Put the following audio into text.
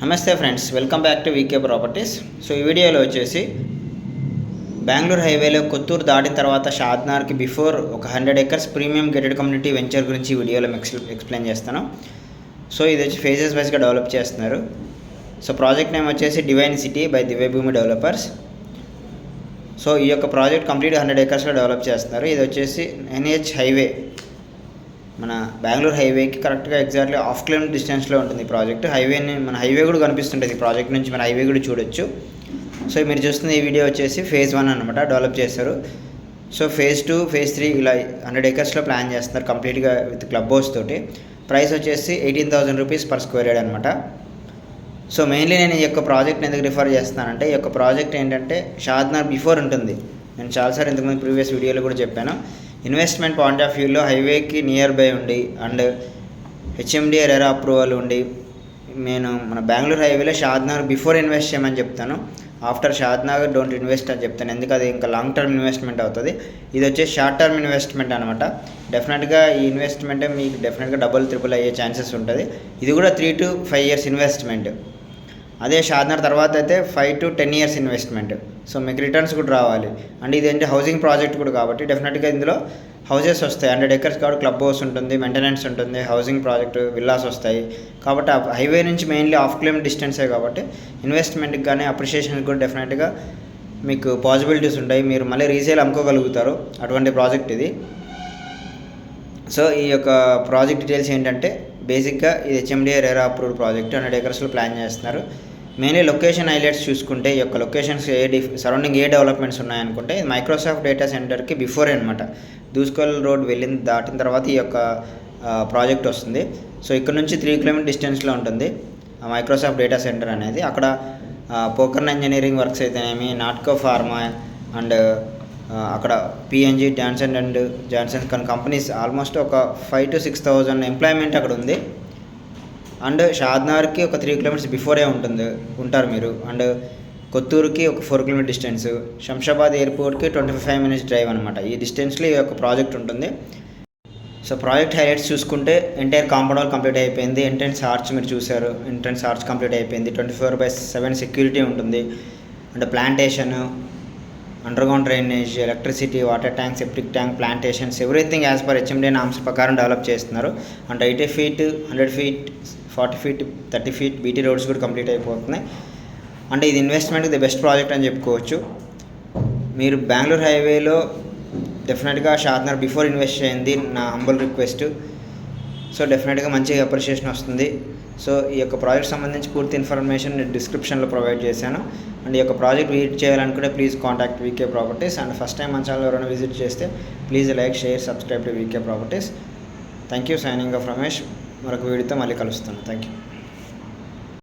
నమస్తే friends, welcome back to VK properties. So ఈ వీడియోలో వచ్చేసి బెంగళూరు హైవేలో కొత్తూరు దాటిన తర్వాత షాద్నగర్కి బిఫోర్ ఒక 100 acres premium gated community venture గురించి ఈ వీడియోలో ఎక్స్ప్లెయిన్ చేస్తాను. సో ఇది వచ్చి ఫేజెస్ వైజ్గా డెవలప్ చేస్తున్నారు. సో ప్రాజెక్ట్ నేమ్ వచ్చేసి divine city by Divyabhoomi developers. So ఈ యొక్క ప్రాజెక్ట్ కంప్లీట్గా 100 acresలో డెవలప్ చేస్తున్నారు. ఇది వచ్చేసి NH హైవే, మన బెంగళూరు హైవేకి కరెక్ట్గా ఎగ్జాక్ట్లీ 1/2 kilometer డిస్టెన్స్లో ఉంటుంది ఈ ప్రాజెక్ట్. మన హైవే కూడా కనిపిస్తుంటుంది ఈ ప్రాజెక్ట్ నుంచి, మన హైవే కూడా చూడొచ్చు. సో మీరు చూస్తున్న ఈ వీడియో వచ్చేసి phase 1 అనమాట, డెవలప్ చేస్తారు. సో phase 2, phase 3 ఇలా 100 acresలో ప్లాన్ చేస్తున్నారు కంప్లీట్గా విత్ క్లబ్ హౌస్ తోటి. ప్రైస్ వచ్చేసి 18,000 rupees per square yard అనమాట. సో మెయిన్లీ నేను ఈ యొక్క ప్రాజెక్ట్ని ఎందుకు రిఫర్ చేస్తున్నానంటే, ఈ యొక్క ప్రాజెక్ట్ ఏంటంటే షాద్నగర్ బిఫోర్ ఉంటుంది. నేను చాలాసార్లు ఇంతకుముందు ప్రీవియస్ వీడియోలో కూడా చెప్పాను. ఇన్వెస్ట్మెంట్ పాయింట్ ఆఫ్ వ్యూలో హైవేకి నియర్ బై ఉండి అండ్ HMDA రెరా అప్రూవల్ ఉండి, నేను మన బెంగళూరు హైవేలో షాద్నగర్ బిఫోర్ ఇన్వెస్ట్ చేయమని చెప్తాను. ఆఫ్టర్ షాద్నగర్ డోంట్ ఇన్వెస్ట్ అని చెప్తాను, ఎందుకు అది ఇంకా లాంగ్ టర్మ్ ఇన్వెస్ట్మెంట్ అవుతుంది. ఇది వచ్చేసి షార్ట్ టర్మ్ ఇన్వెస్ట్మెంట్ అనమాట. డెఫినెట్గా ఈ ఇన్వెస్ట్మెంటే మీకు డెఫినెట్గా డబుల్ ట్రిపుల్ అయ్యే ఛాన్సెస్ ఉంటుంది. ఇది కూడా 3 to 5 years ఇన్వెస్ట్మెంట్. అదే షాద్నగర్ తర్వాత అయితే 5 to 10 years ఇన్వెస్ట్మెంట్. సో మీకు రిటర్న్స్ కూడా రావాలి. అండ్ ఇదేంటి హౌసింగ్ ప్రాజెక్ట్ కూడా కాబట్టి డెఫినెట్గా ఇందులో హౌసెస్ వస్తాయి. 100 acres కాబట్టి క్లబ్ హౌస్ ఉంటుంది, మెయింటెనెన్స్ ఉంటుంది, హౌసింగ్ ప్రాజెక్టు, విల్లాస్ వస్తాయి. కాబట్టి ఆ హైవే నుంచి మెయిన్లీ 1/2 kilometer డిస్టెన్సే కాబట్టి ఇన్వెస్ట్మెంట్కి కానీ అప్రిషియేషన్కి కూడా డెఫినెట్గా మీకు పాసిబిలిటీస్ ఉంటాయి. మీరు మళ్ళీ రీసేల్ అమ్ముకోగలుగుతారు, అటువంటి ప్రాజెక్ట్ ఇది. సో ఈ యొక్క ప్రాజెక్ట్ డీటెయిల్స్ ఏంటంటే, బేసిక్గా ఇది HMDA రెరా అప్రూవ్డ్ ప్రాజెక్ట్, 100 acresలో ప్లాన్ చేస్తున్నారు. మెయిన్లీ లొకేషన్ హైలైట్స్ చూసుకుంటే, ఈ యొక్క లొకేషన్స్ సరౌండింగ్ ఏ డెవలప్మెంట్స్ ఉన్నాయనుకుంటే, ఇది మైక్రోసాఫ్ట్ డేటా సెంటర్కి బిఫోర్ అనమాట. దూస్కోల్ రోడ్ దాటిన తర్వాత ఈ యొక్క ప్రాజెక్ట్ వస్తుంది. సో ఇక్కడ నుంచి 3 kilometer డిస్టెన్స్లో ఉంటుంది మైక్రోసాఫ్ట్ డేటా సెంటర్ అనేది. అక్కడ పోకర్న్ ఇంజనీరింగ్ వర్క్స్ అయితేనేమి, నాట్కో ఫార్మా అండ్ అక్కడ PNG జాన్సన్ కంపెనీస్ ఆల్మోస్ట్ ఒక 5,000 to 6,000 ఎంప్లాయ్మెంట్ అక్కడ ఉంది. అండ్ షాద్నగర్కి ఒక 3 kilometers బిఫోరే ఉంటారు మీరు. అండ్ కొత్తూరుకి ఒక 4 kilometer డిస్టెన్స్, శంషాబాద్ ఎయిర్పోర్ట్కి 25 minutes డ్రైవ్ అనమాట. ఈ డిస్టెన్స్లో ఈ యొక్క ప్రాజెక్ట్ ఉంటుంది. సో ప్రాజెక్ట్ హైలైట్స్ చూసుకుంటే, ఎంటైర్ కాంపౌండ్ వాల్ కంప్లీట్ అయిపోయింది. ఎంట్రన్స్ ఆర్చ్ మీరు చూసారు, ఎంట్రన్స్ ఆర్చ్ కంప్లీట్ అయిపోయింది. 24/7 సెక్యూరిటీ ఉంటుంది. And plantation, underground drainage, electricity, water tank, septic tank, plantations, everything as per HMDA norms ప్రకారం డెవలప్ చేస్తున్నారు. అంటే 80 feet, 100 feet, 40 feet, 30 feet BT roads కూడా complete అయిపోతున్నాయి. అంటే ఇది ఇన్వెస్ట్మెంట్కి ది బెస్ట్ ప్రాజెక్ట్ అని చెప్పుకోవచ్చు. మీరు బెంగళూరు హైవేలో డెఫినెట్గా షాద్నగర్ బిఫోర్ ఇన్వెస్ట్ చేయండి, నా హంబుల్ రిక్వెస్ట్. సో డెఫినెట్గా మంచిగా అప్రిషియేషన్ వస్తుంది. సో ఈ యొక్క ప్రాజెక్ట్ సంబంధించి పూర్తి ఇన్ఫర్మేషన్ నేను డిస్క్రిప్షన్లో ప్రొవైడ్ చేశాను. అండ్ ఈ యొక్క ప్రాజెక్ట్ విజిట్ చేయాలనుకుంటే please contact VK properties. And first time మన ఛానల్ ఎవరైనా విజిట్ చేస్తే please like, share, subscribe to VK properties. Thank you. Signing off Ramesh. మరొక వీడియోతో మళ్ళీ కలుస్తాను. Thank you.